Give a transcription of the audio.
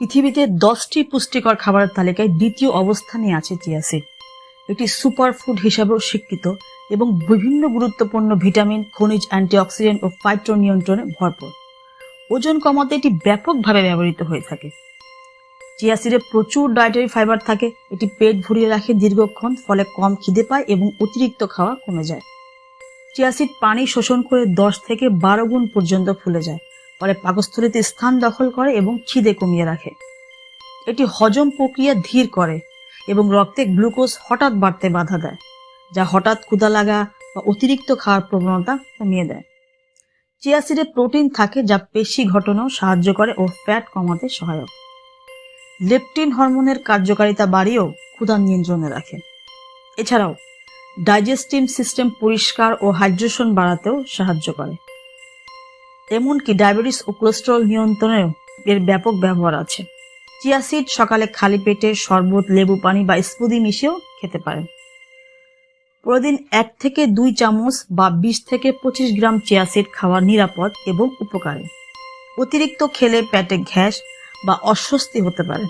পৃথিবীতে 10টি পুষ্টিকর খাবারের তালিকায় দ্বিতীয় অবস্থানে আছে চিয়া সিড। এটি সুপারফুড হিসাবেও স্বীকৃত এবং বিভিন্ন গুরুত্বপূর্ণ ভিটামিন, খনিজ, অ্যান্টিঅক্সিডেন্ট ও ফাইটোনিয়ন্ত্রণে ভরপুর। ওজন কমাতে এটি ব্যাপকভাবে ব্যবহৃত হয়ে থাকে। চিয়া সিডে প্রচুর ডায়েটারি ফাইবার থাকে। এটি পেট ভরিয়ে রাখে দীর্ঘক্ষণ, ফলে কম খিদে পায় এবং অতিরিক্ত খাওয়া কমে যায়। চিয়া সিড পানি শোষণ করে 10 থেকে 12 গুণ পর্যন্ত ফুলে যায়, ফলে পাকস্থলীতে স্থান দখল করে এবং খিদে কমিয়ে রাখে। এটি হজম প্রক্রিয়া ধীর করে এবং রক্তে গ্লুকোজ হঠাৎ বাড়তে বাধা দেয়, যা হঠাৎ ক্ষুধা লাগা বা অতিরিক্ত খাওয়ার প্রবণতা কমিয়ে দেয়। চিয়া সিডে প্রোটিন থাকে যা পেশি গঠনেও সাহায্য করে ও ফ্যাট কমাতে সহায়ক। লেপটিন হরমোনের কার্যকারিতা বাড়িয়েও ক্ষুধা নিয়ন্ত্রণে রাখে। এছাড়াও ডাইজেস্টিভ সিস্টেম পরিষ্কার ও হাইড্রেশন বাড়াতেও সাহায্য করে। এমনকি ডায়াবেটিস ও কোলেস্টেরল নিয়ন্ত্রণেও এর ব্যাপক ব্যবহার আছে। চিয়া সিড সকালে খালি পেটে শরবত, লেবু পানি বা স্মুদি মিশিয়েও খেতে পারেন। প্রতিদিন 1 থেকে 2 চামচ বা 20 থেকে 25 গ্রাম চিয়া সিড খাওয়া নিরাপদ এবং উপকারী। অতিরিক্ত খেলে পেটে গ্যাস বা অস্বস্তি হতে পারে।